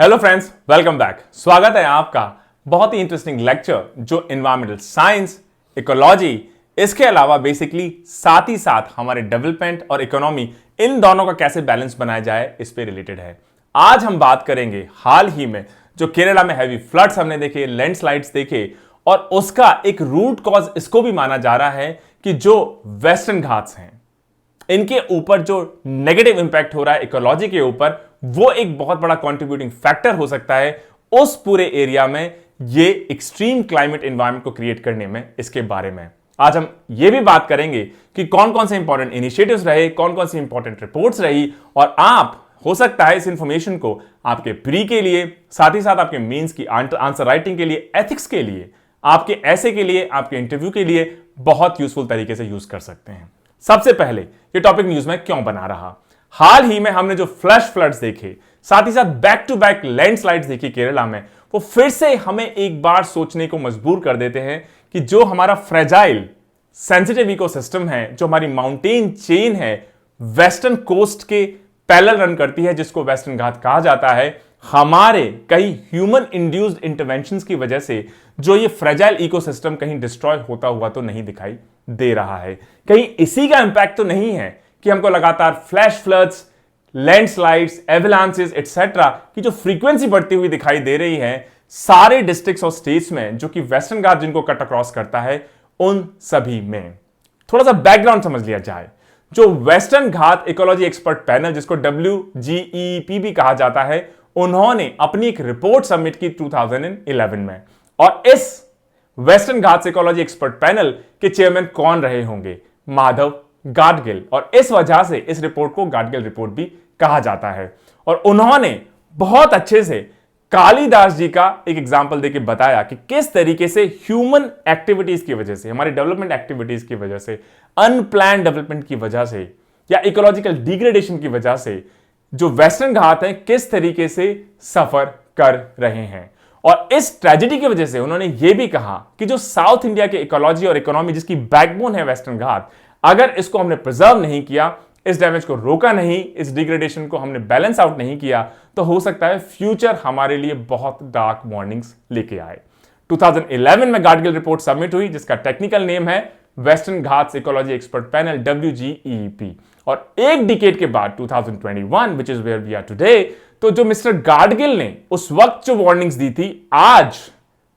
Hello friends, welcome back. स्वागत है आपका बहुत ही इंटरेस्टिंग लेक्चर जो एनवायरमेंटल साइंस, इकोलॉजी, इसके अलावा बेसिकली साथ ही साथ हमारे डेवलपमेंट और इकोनॉमी इन दोनों का कैसे बैलेंस बनाया जाए इस पे रिलेटेड है। आज हम बात करेंगे हाल ही में जो केरला में हैवी फ्लड्स हमने देखे, लैंडस्लाइड्स देखे, और उसका एक रूट कॉज इसको भी माना जा रहा है कि जो वेस्टर्न घाट्स हैं इनके ऊपर जो नेगेटिव इंपैक्ट हो रहा है इकोलॉजी के ऊपर, वो एक बहुत बड़ा कंट्रीब्यूटिंग फैक्टर हो सकता है उस पूरे एरिया में ये एक्सट्रीम क्लाइमेट एनवायरनमेंट को क्रिएट करने में। इसके बारे में आज हम ये भी बात करेंगे कि कौन कौन से इंपॉर्टेंट इनिशिएटिव्स रहे, कौन कौन सी इंपॉर्टेंट रिपोर्ट्स रही, और आप हो सकता है इस इंफॉर्मेशन को आपके प्री के लिए, साथ ही साथ आपके मेंस की आंसर राइटिंग के लिए, एथिक्स के लिए, आपके ऐसे के लिए, आपके इंटरव्यू के लिए बहुत यूजफुल तरीके से यूज कर सकते हैं। सबसे पहले ये टॉपिक न्यूज में क्यों बना रहा, हाल ही में हमने जो फ्लैश फ्लड्स देखे, साथ ही साथ बैक टू बैक लैंडस्लाइड्स देखी केरला में, वो फिर से हमें एक बार सोचने को मजबूर कर देते हैं कि जो हमारा फ्रेजाइल सेंसिटिव इकोसिस्टम है, जो हमारी माउंटेन चेन है, वेस्टर्न कोस्ट के पैरेलल रन करती है, जिसको वेस्टर्न घाट कहा जाता है, हमारे कई ह्यूमन इंड्यूस्ड इंटरवेंशंस की वजह से जो ये फ्रेजाइल इकोसिस्टम कहीं डिस्ट्रॉय होता हुआ तो नहीं दिखाई दे रहा है। कहीं इसी का इंपैक्ट तो नहीं है कि हमको लगातार flash floods, landslides, avalanches etcetera की जो फ्रीक्वेंसी बढ़ती हुई दिखाई दे रही है सारे डिस्ट्रिक्ट्स और स्टेट्स में, जो कि वेस्टर्न घाट जिनको कट अक्रॉस करता है, उन सभी में। थोड़ा सा बैकग्राउंड समझ लिया जाए। जो वेस्टर्न घाट इकोलॉजी एक्सपर्ट पैनल, जिसको WGEP भी कहा जाता है, उन्होंने अपनी एक रिपोर्ट सबमिट की 2011 में, और इस western Ghats ecology expert panel के चेयरमैन कौन रहे होंगे? माधव गाडगिल। और इस वजह से इस रिपोर्ट को गाडगिल रिपोर्ट भी कहा जाता है। और उन्होंने बहुत अच्छे से कालिदास जी का एक एग्जाम्पल देके बताया कि किस तरीके से ह्यूमन एक्टिविटीज की वजह से, हमारी डेवलपमेंट एक्टिविटीज की वजह से, अनप्लान डेवलपमेंट की वजह से, या इकोलॉजिकल डिग्रेडेशन की वजह से जो वेस्टर्न घाट हैं किस तरीके से सफर कर रहे हैं। और इस ट्रेजेडी की वजह से उन्होंने यह भी कहा कि जो साउथ इंडिया के इकोलॉजी और इकोनॉमी, जिसकी बैकबोन है वेस्टर्न घाट, अगर इसको हमने प्रिजर्व नहीं किया, इस डैमेज को रोका नहीं, इस डिग्रेडेशन को हमने बैलेंस आउट नहीं किया, तो हो सकता है फ्यूचर हमारे लिए बहुत डार्क वार्निंग्स लेके आए। 2011 में गाडगिल रिपोर्ट सबमिट हुई, जिसका टेक्निकल नेम है Western Ghats ecology expert panel WGEP। और एक डिकेड के बाद 2021, which is where we are today, तो जो मिस्टर गाडगिल ने उस वक्त जो वार्निंग्स दी थी, आज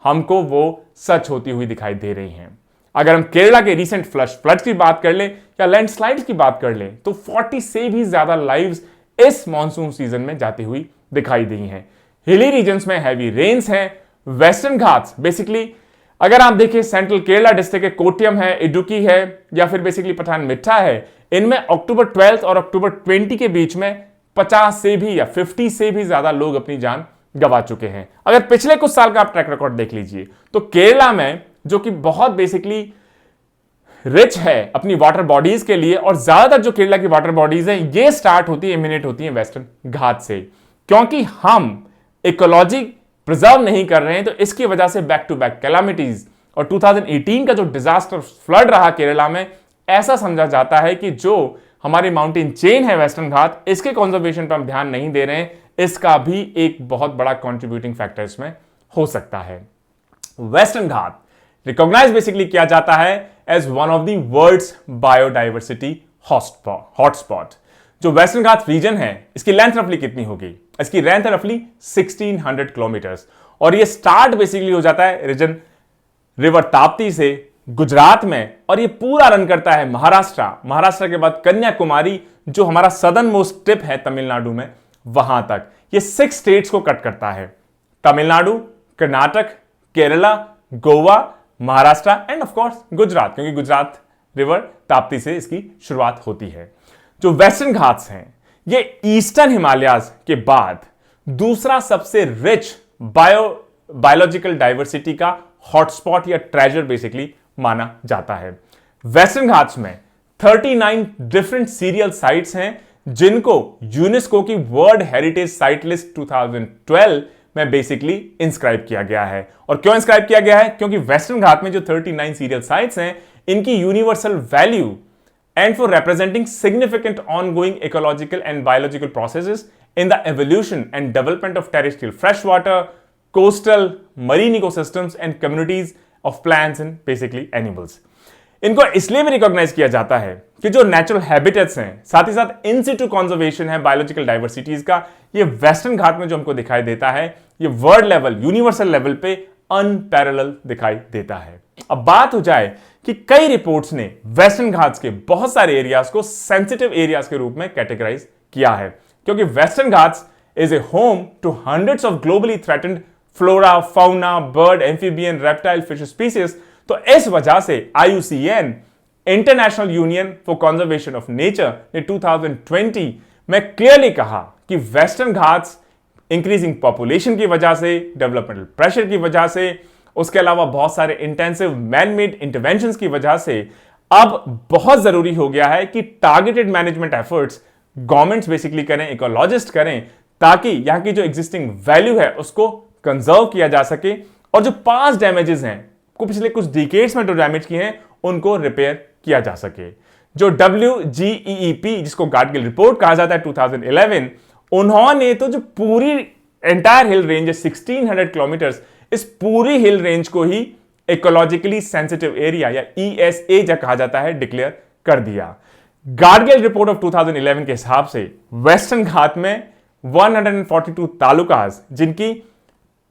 हमको वो सच होती हुई दिखाई दे रही हैं। अगर हम केरला के रिसेंट फ्लड्स की बात कर लें या लैंडस्लाइड्स की बात कर लें, तो 40 से भी ज्यादा लाइव्स इस मॉनसून सीजन में जाती हुई दिखाई दी हैं। हिली रीजन्स में हैवी रेन्स हैं। वेस्टर्न घाट्स बेसिकली अगर आप देखें, सेंट्रल केरला डिस्ट्रिक्ट के कोट्यम है, इडुक्की है, या फिर बेसिकली पठानमिट्ठा है, इनमें अक्टूबर 12 और अक्टूबर 20 के बीच में 50 से भी या 50 से भी ज्यादा लोग अपनी जान गंवा चुके हैं। अगर पिछले कुछ साल का आप ट्रैक रिकॉर्ड देख लीजिए, तो केरला में, जो कि बहुत बेसिकली रिच है अपनी वाटर बॉडीज के लिए, और ज्यादातर जो केरला की वाटर बॉडीज हैं ये स्टार्ट होती है, इमिनेट होती है वेस्टर्न घाट से। क्योंकि हम इकोलॉजी प्रिजर्व नहीं कर रहे हैं, तो इसकी वजह से बैक टू बैक कैलामिटीज, और 2018 का जो डिजास्टर फ्लड रहा केरला में, ऐसा समझा जाता है कि जो हमारी माउंटेन चेन है वेस्टर्न घाट, इसके कंजर्वेशन पर हम ध्यान नहीं दे रहे हैं, इसका भी एक बहुत बड़ा कंट्रीब्यूटिंग फैक्टर इसमें हो सकता है। वेस्टर्न घाट रिकॉग्नाइज बेसिकली किया जाता है as one of the world's biodiversity hotspot. जो वेस्टर्न घाट रीजन है, इसकी लेंथ रफली कितनी होगी? इसकी लेंथ है रफली 1600 किलोमीटर्स, और ये स्टार्ट बेसिकली हो जाता है रीजन रिवर ताप्ती से गुजरात में, और ये पूरा रन करता है महाराष्ट्र के बाद कन्याकुमारी, जो हमारा सदर्न मोस्ट टिप है तमिलनाडु में, वहां तक। ये 6 स्टेट्स को कट करता है: Tamil Nadu, Karnataka, Kerala, Goa, Maharashtra end of course Gujarat, क्योंकि गुजरात रिवर ताप्ती से इसकी शुरुआत होती है। जो वेस्टर्न घाट्स हैं, ये ईस्टर्न हिमालयाज के बाद दूसरा सबसे रिच बायोलॉजिकल डाइवर्सिटी का हॉटस्पॉट या ट्रेजर बेसिकली माना जाता है। वेस्टर्न घाट्स में 39 डिफरेंट सीरियल साइट्स हैं, जिनको यूनेस्को की वर्ल्ड हेरिटेज साइट लिस्ट 2012 में बेसिकली इंस्क्राइब किया गया है। और क्यों इंस्क्राइब किया गया है? क्योंकि वेस्टर्न घाट में जो 39 सीरियल साइट्स हैं, इनकी universal value and for representing significant ongoing ecological and biological processes in the evolution and development of terrestrial freshwater, coastal, marine ecosystems and communities of plants and basically animals. इनको इसलिए भी recognise किया जाता है कि जो नेचुरल हैबिटेट्स हैं, साथ ही साथ इन सिटू कंजर्वेशन है बायोलॉजिकल डाइवर्सिटीज का, ये वेस्टर्न घाट में जो हमको दिखाई देता है, ये वर्ल्ड लेवल, यूनिवर्सल लेवल पे अनपैरेलल दिखाई देता है। अब बात हो जाए कि कई रिपोर्ट्स ने वेस्टर्न घाट्स के बहुत सारे एरियाज को सेंसिटिव एरियाज के रूप में कैटेगराइज किया है, क्योंकि Western Ghats is a home to hundreds of globally threatened flora, fauna, bird, amphibian, reptile, fish species. तो इस वजह से IUCN, international union for conservation of nature, ने 2020 में क्लियरली कहा कि वेस्टर्न घाट्स इंक्रीजिंग पॉपुलेशन की वजह से, डेवलपमेंटल प्रेशर की वजह से, उसके अलावा बहुत सारे इंटेंसिव मैन मेड इंटरवेंशंस की वजह से अब बहुत जरूरी हो गया है कि targeted management efforts governments basically करें, इकोलॉजिस्ट करें, ताकि यहां की जो एग्जिस्टिंग वैल्यू है उसको कंजर्व किया जा सके और जो पास्ट डैमेजेस हैं, को पिछले कुछ डिकेड्स में जो डैमेज किए हैं, उनको रिपेयर किया जा सके। जो WGEEP, जिसको गाडगिल रिपोर्ट कहा जाता है 2011, उन्होंने तो जो पूरी एंटायर हिल रेंज है 1600 किलोमीटर्स, इस पूरी हिल रेंज को ही इकोलॉजिकली सेंसिटिव एरिया या ESA जो कहा जाता है, डिक्लेयर कर दिया। गाडगिल रिपोर्ट ऑफ 2011 के हिसाब से वेस्टर्न घाट में 142 तालुकास, जिनकी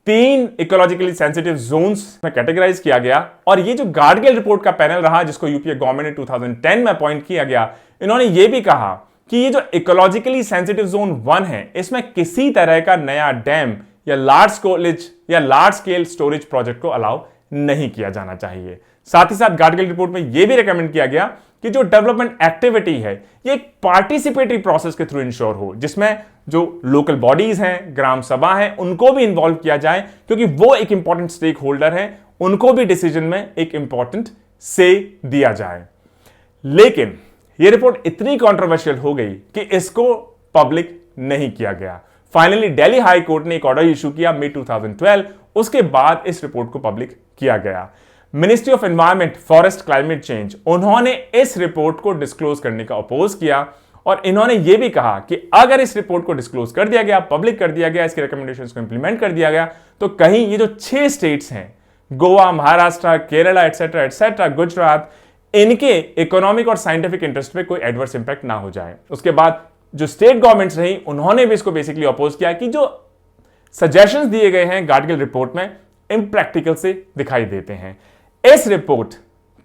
3 इकोलॉजिकली सेंसिटिव जोन्स में कैटेगराइज किया गया, और ये जो गाडगिल रिपोर्ट का पैनल रहा, जिसको यूपीए गवर्नमेंट ने 2010 में अपॉइंट किया गया, इन्होंने ये भी कहा कि ये जो इकोलॉजिकली सेंसिटिव जोन 1 है, इसमें किसी तरह का नया डैम या लार्ज स्केल स्टोरेज प्रोजेक्ट को अलाउ नहीं किया जाना चाहिए। साथ ही साथ गाडगिल रिपोर्ट में यह भी रिकमेंड किया गया कि जो डेवलपमेंट एक्टिविटी है, ये एक पार्टिसिपेटरी प्रोसेस के थ्रू इंश्योर हो, जिसमें जो लोकल बॉडीज हैं, ग्राम सभा हैं, उनको भी इन्वॉल्व किया जाए, क्योंकि वो एक इंपॉर्टेंट स्टेक होल्डर है, उनको भी डिसीजन में एक इंपॉर्टेंट से दिया जाए। लेकिन यह रिपोर्ट इतनी कंट्रोवर्शियल हो गई कि इसको पब्लिक नहीं किया गया। फाइनली दिल्ली हाई कोर्ट ने एक ऑर्डर इशू किया मई 2012, उसके बाद इस रिपोर्ट को पब्लिक किया गया। Ministry of environment, forest, climate change, उन्होंने इस रिपोर्ट को डिस्क्लोज करने का अपोज किया, और इन्होंने यह भी कहा कि अगर इस रिपोर्ट को डिस्क्लोज कर दिया गया, पब्लिक कर दिया गया, इसके रिकमेंडेशंस को इंप्लीमेंट कर दिया गया, तो कहीं ये जो 6 स्टेट्स हैं, गोवा, महाराष्ट्र, केरला एटसेट्रा एटसेट्रा, गुजरात, इनके इकोनॉमिक और साइंटिफिक इंटरेस्ट पे कोई एडवर्स इंपैक्ट ना हो जाए। उसके बाद जो स्टेट गवर्नमेंट्स रही, उन्होंने भी इसको बेसिकली अपोज किया कि जो सजेशंस दिए गए हैं गाडगिल रिपोर्ट में, इम्प्रैक्टिकल से दिखाई देते हैं। इस रिपोर्ट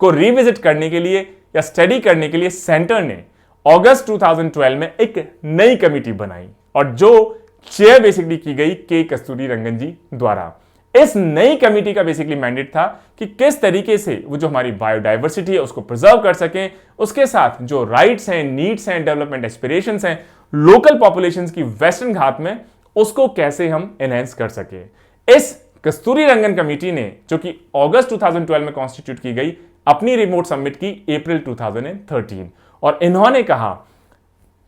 को रिविजिट करने के लिए या स्टडी करने के लिए सेंटर ने अगस्त 2012 में एक नई कमेटी बनाई, और जो चेयर बेसिकली की गई के कस्तूरी रंगन जी द्वारा। इस नई कमेटी का बेसिकली मैंडेट था कि किस तरीके से वो जो हमारी बायोडाइवर्सिटी है उसको प्रिजर्व कर सकें, उसके साथ जो राइट्स हैं, नीड्स हैं, डेवलपमेंट एस्पिरेशंस हैं लोकल पॉपुलेशंस की वेस्टर्न घाट में, उसको कैसे हम एनहेंस कर सके। इस कस्तूरी रंगन कमेटी ने, जो कि अगस्त 2012 में कॉन्स्टिट्यूट की गई, अपनी रिपोर्ट सबमिट की अप्रैल 2013, और इन्होंने कहा,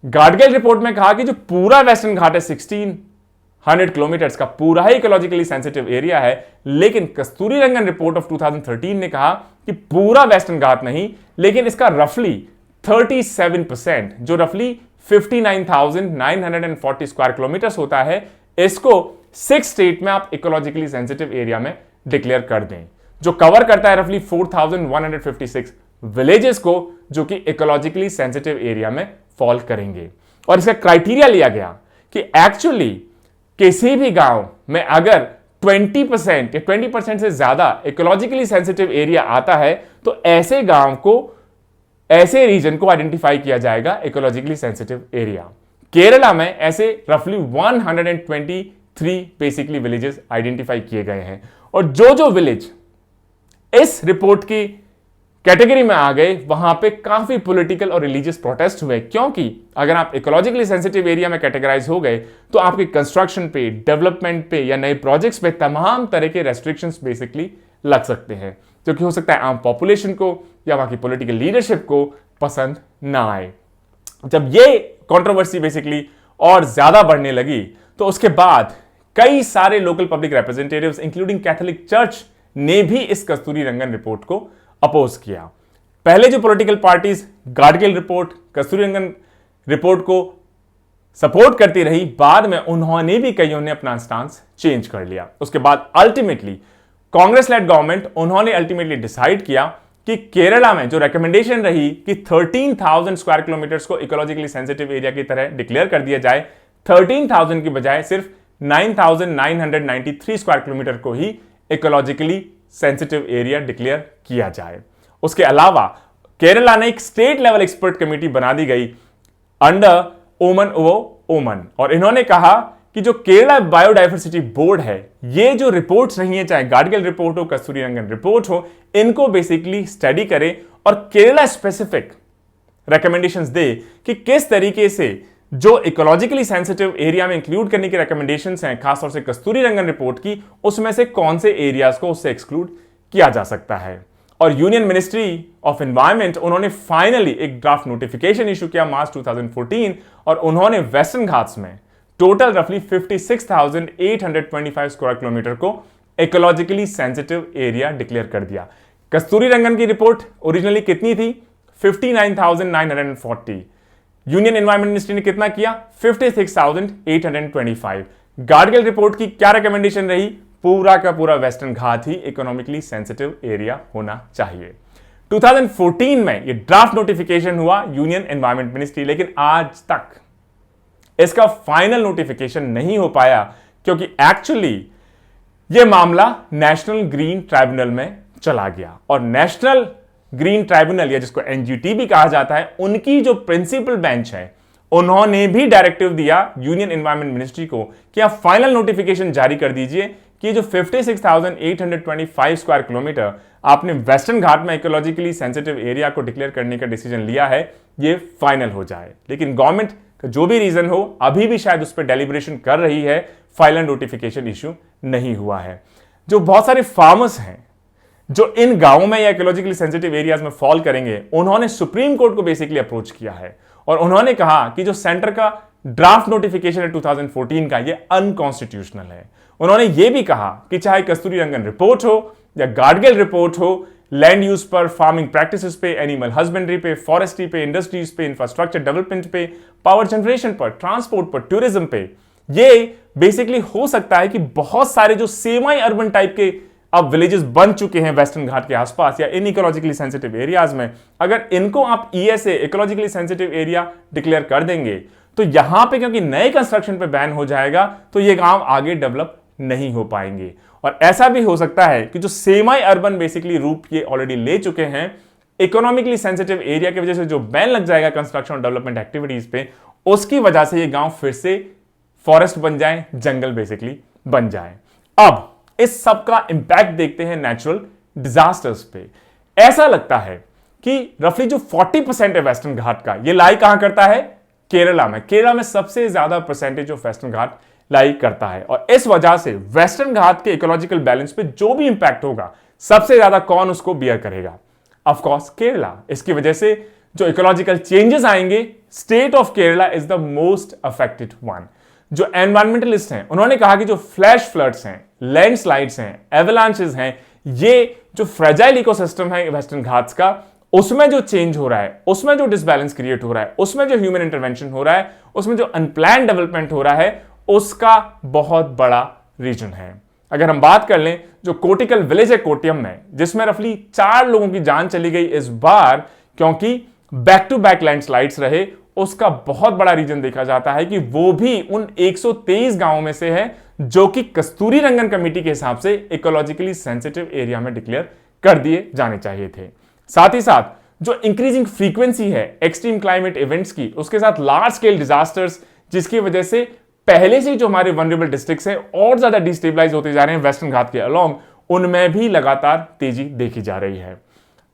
गाडगिल रिपोर्ट में कहा कि जो पूरा वेस्टर्न घाट है 1600 किलोमीटर्स का, पूरा ही इकोलॉजिकली सेंसिटिव एरिया है, लेकिन कस्तूरी रंगन रिपोर्ट ऑफ 2013 ने कहा कि पूरा वेस्टर्न घाट नहीं, लेकिन इसका रफली 37%, जो रफली 59,940 स्क्वायर किलोमीटर्स होता है, इसको 6 स्टेट में आप इकोलॉजिकली सेंसिटिव एरिया में डिक्लेयर कर दें, जो कवर करता है रफली 4,156 विलेजेस को, जो कि इकोलॉजिकली सेंसिटिव एरिया में फॉल करेंगे। और इसका क्राइटेरिया लिया गया कि एक्चुअली किसी भी गांव में अगर 20% या 20% से ज्यादा इकोलॉजिकली सेंसिटिव एरिया आता है, तो ऐसे गांव को, ऐसे रीजन को आइडेंटिफाई किया जाएगा इकोलॉजिकली सेंसिटिव एरिया। केरला में ऐसे रफली 123 बेसिकली विलेजेस आइडेंटिफाई किए गए हैं, और जो विलेज इस रिपोर्ट की कैटेगरी में आ गए, वहां पे काफी पॉलिटिकल और रिलीजियस प्रोटेस्ट हुए, क्योंकि अगर आप इकोलॉजिकली सेंसिटिव एरिया में कैटेगराइज हो गए, तो आपके कंस्ट्रक्शन पे, डेवलपमेंट पे या नए प्रोजेक्ट्स पे तमाम तरह के रेस्ट्रिक्शंस बेसिकली लग सकते हैं, जो कि हो सकता है आम पॉपुलेशन को या वहां की पॉलिटिकल लीडरशिप को पसंद ना आए। जब ये कंट्रोवर्सी बेसिकली और ज्यादा बढ़ने लगी, तो उसके बाद कई सारे local public representatives including Catholic church ने भी इस कस्तूरी रंगन रिपोर्ट को अपोज किया। पहले जो पॉलिटिकल पार्टीज गाडगिल रिपोर्ट, कस्तूरी रंगन रिपोर्ट को सपोर्ट करती रही। बाद में उन्होंने भी कईयों ने अपना स्टांस चेंज कर लिया। उसके बाद अल्टीमेटली कांग्रेस लेड गवर्नमेंट, उन्होंने अल्टीमेटली डिसाइड किया कि केरला में जो रिकमेंडेशन रही कि 13,000 स्क्वायर किलोमीटर्स को इकोलॉजिकली सेंसिटिव एरिया की तरह डिक्लेयर कर दिया जाए, 13,000 की बजाय सिर्फ 9,993 स्क्वायर किलोमीटर को ही इकोलॉजिकली सेंसिटिव एरिया डिक्लेयर किया जाए। उसके अलावा केरला ने एक स्टेट लेवल एक्सपर्ट कमेटी बना दी गई अंडर ओमन, और इन्होंने कहा कि जो केरला बायोडाइवर्सिटी बोर्ड है, ये जो रिपोर्ट्स रही हैं, चाहे गाडगिल रिपोर्ट हो, कस्तूरी रंगन रिपोर्ट हो, इनको बेसिकली स्टडी करे और केरला स्पेसिफिक रिकमेंडेशंस दे कि किस तरीके से जो इकोलॉजिकली सेंसिटिव एरिया में इंक्लूड करने की रिकमेंडेशंस हैं, खासतौर से कस्तूरी रंगन रिपोर्ट की, उसमें से कौन से एरियाज को उससे एक्सक्लूड किया जा सकता है। और यूनियन मिनिस्ट्री ऑफ एनवायरमेंट, उन्होंने फाइनली एक ड्राफ्ट नोटिफिकेशन इशू किया मार्च 2014, और उन्होंने वेस्टर्न घाट्स में टोटल रफली 56,825 स्क्वायर किलोमीटर को इकोलॉजिकली सेंसिटिव एरिया डिक्लेयर कर दिया। कस्तूरी रंगन की रिपोर्ट ओरिजिनली कितनी थी? 59,940। यूनियन एनवायरमेंट मिनिस्ट्री ने कितना किया? 56,825। गाडगिल रिपोर्ट की क्या रिकमेंडेशन रही? पूरा का पूरा वेस्टर्न घाट ही इकोनॉमिकली सेंसिटिव एरिया होना चाहिए। 2014 में ये ड्राफ्ट नोटिफिकेशन हुआ यूनियन एनवायरमेंट मिनिस्ट्री, लेकिन आज तक इसका फाइनल नोटिफिकेशन नहीं हो पाया, क्योंकि एक्चुअली यह मामला नेशनल ग्रीन ट्राइब्यूनल में चला गया। और नेशनल ग्रीन ट्राइब्यूनल, या जिसको एनजीटी भी कहा जाता है, उनकी जो प्रिंसिपल बेंच है, उन्होंने भी डायरेक्टिव दिया यूनियन एनवायरमेंट मिनिस्ट्री को कि आप फाइनल नोटिफिकेशन जारी कर दीजिए कि जो 56,825 स्क्वायर किलोमीटर आपने वेस्टर्न घाट में इकोलॉजिकली सेंसिटिव एरिया को डिक्लेयर करने का डिसीजन लिया है, ये फाइनल हो जाए। लेकिन गवर्नमेंट का जो भी रीजन हो, अभी भी शायद उस पर डेलिब्रेशन कर रही है, फाइनल नोटिफिकेशन इश्यू नहीं हुआ है। जो बहुत सारे फार्मर्स हैं जो इन गांवों में या इकोलॉजिकली सेंसिटिव एरियाज में फॉल करेंगे, उन्होंने सुप्रीम कोर्ट को बेसिकली अप्रोच किया है और उन्होंने कहा कि जो सेंटर का ड्राफ्ट नोटिफिकेशन है 2014 का, ये अनकॉन्स्टिट्यूशनल है। उन्होंने ये भी कहा कि चाहे कस्तूरी रंगन रिपोर्ट हो या गाडगिल रिपोर्ट हो, लैंड यूज पर, फार्मिंग प्रैक्टिसेस पे, एनिमल हस्बेंड्री पे, फॉरेस्ट्री पे, इंडस्ट्रीज पे, इंफ्रास्ट्रक्चर डेवलपमेंट पे, पावर जनरेशन पर, ट्रांसपोर्ट पर, टूरिज्म पे, ये बेसिकली हो सकता है कि बहुत सारे जो सेमी अर्बन टाइप के अब विलेजेस बन चुके हैं वेस्टर्न घाट के आसपास या इन इकोलॉजिकली सेंसिटिव एरियाज में, अगर इनको आप ESA ecologically sensitive area declare कर देंगे, तो यहां पे क्योंकि नए कंस्ट्रक्शन पे बैन हो जाएगा, तो ये गांव आगे डेवलप नहीं हो पाएंगे। और ऐसा भी हो सकता है कि जो सेमी अर्बन बेसिकली रूप ये ऑलरेडी ले चुके हैं, इकोनॉमिकली सेंसिटिव एरिया की वजह से जो बैन लग जाएगा कंस्ट्रक्शन और डेवलपमेंट एक्टिविटीज पे, उसकी वजह से ये गांव फिर से फॉरेस्ट बन जाए, जंगल बेसिकली बन जाए। अब इस सब का इंपैक्ट देखते हैं नेचुरल डिजास्टर्स पे। ऐसा लगता है कि रफली जो 40% है वेस्टर्न घाट का, ये लाई कहां करता है? केरला में। केरला में सबसे ज्यादा परसेंटेज ऑफ वेस्टर्न घाट लाई करता है, और इस वजह से वेस्टर्न घाट के इकोलॉजिकल बैलेंस पे जो भी इंपैक्ट होगा, सबसे ज्यादा कौन उसको बियर करेगा? Of course Kerala. इसकी वजह से जो इकोलॉजिकल चेंजेस आएंगे, state of Kerala is the most affected one. जो एनवायरमेंटलिस्ट हैं, उन्होंने कहा कि जो फ्लैश फ्लड्स हैं, लैंडस्लाइड्स हैं, एवलांचेस हैं, ये जो फ्रेजाइल इकोसिस्टम है वेस्टर्न घाट्स का, उसमें जो चेंज हो रहा है, उसमें जो डिसबैलेंस क्रिएट हो रहा है, उसमें जो ह्यूमन इंटरवेंशन हो रहा है, उसमें जो अनप्लान्ड डेवलपमेंट हो रहा है, उसका बहुत बड़ा रीजन है। अगर हम बात कर लें, जो कोटिकल विलेज है कोटियम में, जिसमें रफली 4 लोगों की जान चली गई इस बार, क्योंकि बैक टू बैक लैंडस्लाइड्स रहे, उसका बहुत बड़ा रीजन देखा जाता है कि वो भी उन 123 गांवों में से है जो कि कस्तूरी रंगन कमेटी के हिसाब से इकोलॉजिकली सेंसिटिव एरिया में डिक्लेयर कर दिए जाने चाहिए थे। साथ ही साथ जो इंक्रीजिंग फ्रीक्वेंसी है एक्सट्रीम क्लाइमेट इवेंट्स की, उसके साथ लार्ज स्केल डिजास्टर्स, जिसकी वजह से पहले से जो हमारे वनरेबल डिस्ट्रिक्ट्स हैं और ज्यादा डिस्टेबलाइज होते जा रहे हैं वेस्टर्न घाट के अलोंग, उनमें भी लगातार तेजी देखी जा रही है।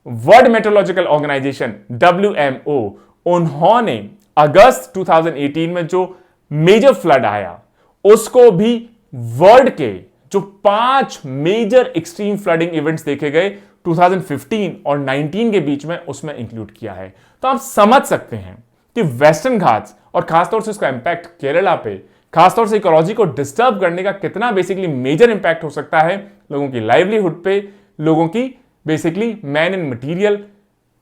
वर्ल्ड मेट्रोलॉजिकल ऑर्गेनाइजेशन WMO, उन्होंने अगस्त 2018 में जो मेजर फ्लड आया, उसको भी वर्ल्ड के जो 5 मेजर एक्सट्रीम फ्लडिंग इवेंट्स देखे गए 2015 और 19 के बीच में, उसमें इंक्लूड किया है। तो आप समझ सकते हैं कि वेस्टर्न घाट्स और खासतौर से इसका इंपैक्ट केरला पे, खासतौर से इकोलॉजी को डिस्टर्ब करने का कितना बेसिकली मेजर इंपैक्ट हो सकता है लोगों की लाइवलीहुड पे, लोगों की बेसिकली मैन एंड मटीरियल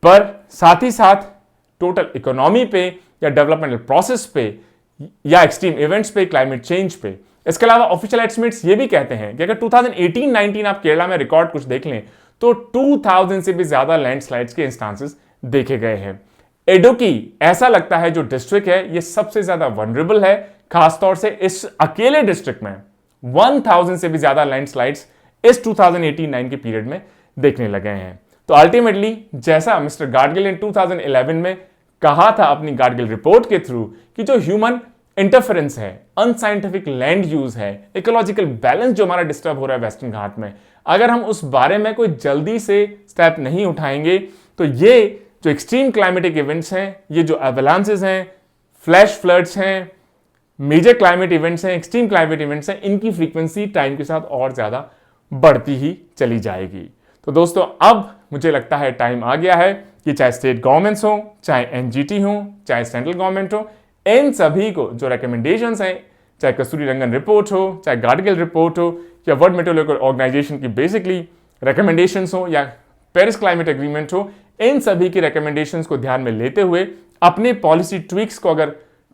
पर, साथ ही साथ टोटल इकोनॉमी पे या डेवलपमेंटल प्रोसेस पे, या एक्सट्रीम इवेंट्स पे, क्लाइमेट चेंज पे। इसके अलावा ऑफिशियल एस्टिमेट्स ये भी कहते हैं कि अगर 2018-19 आप केरला में रिकॉर्ड कुछ देख लें तो 2000 से भी ज्यादा लैंडस्लाइड्स के इंस्टांसेस देखे गए हैं। इडुक्की ऐसा लगता है जो डिस्ट्रिक्ट है ये सबसे ज्यादा वनरेबल है, खासतौर से इस अकेले डिस्ट्रिक्ट में 1000 से भी ज्यादा लैंडस्लाइड्स इस 2018-9 के पीरियड में देखने लगे हैं। तो अल्टीमेटली जैसा मिस्टर गाडगिल ने 2011 में कहा था अपनी गाडगिल रिपोर्ट के थ्रू कि जो ह्यूमन इंटरफेरेंस है, अनसाइंटिफिक लैंड यूज है, इकोलॉजिकल बैलेंस जो हमारा डिस्टर्ब हो रहा है वेस्टर्न घाट में, अगर हम उस बारे में कोई जल्दी से स्टेप नहीं उठाएंगे तो ये जो एक्सट्रीम क्लाइमेटिक इवेंट्स हैं, ये जो एवलांसेस हैं, फ्लैश फ्लड्स हैं, मेजर क्लाइमेट इवेंट्स हैं, एक्सट्रीम क्लाइमेट इवेंट्स हैं, इनकी फ्रीक्वेंसी टाइम के साथ और ज्यादा बढ़ती ही चली जाएगी। तो दोस्तों अब मुझे लगता है टाइम आ गया है कि चाहे स्टेट गवर्नमेंट्स हो, चाहे एनजीटी हो, चाहे सेंट्रल गवर्नमेंट हो, इन सभी को जो रिकमेंडेशंस हैं, चाहे कस्तूरी रंगन रिपोर्ट हो, चाहे गाडगिल रिपोर्ट हो, या वर्ल्ड मेट्रोलॉजिकल ऑर्गेनाइजेशन की बेसिकली रिकमेंडेशंस हो, या पेरिस क्लाइमेट एग्रीमेंट हो, इन सभी की रिकमेंडेशंस को ध्यान में लेते हुए अपने पॉलिसी ट्वीक्स को अगर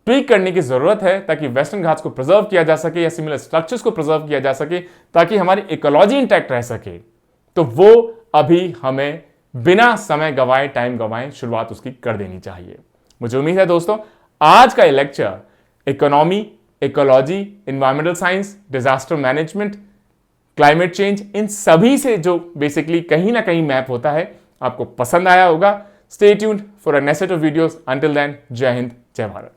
ट्वीक करने की जरूरत है ताकि वेस्टर्न घाट्स को प्रिजर्व किया जा सके या सिमिलर स्ट्रक्चर्स को प्रिजर्व किया जा सके ताकि हमारी इकोलॉजी इंटैक्ट रह सके, तो वो अभी हमें बिना समय गवाए, टाइम गवाए शुरुआत उसकी कर देनी चाहिए। मुझे उम्मीद है दोस्तों आज का ये lecture economy, ecology, environmental science, disaster management, climate change, इन सभी से जो बेसिकली कहीं ना कहीं मैप होता है आपको पसंद आया होगा। Stay tuned for a next set of videos. Until then, जय हिंद, जय भारत।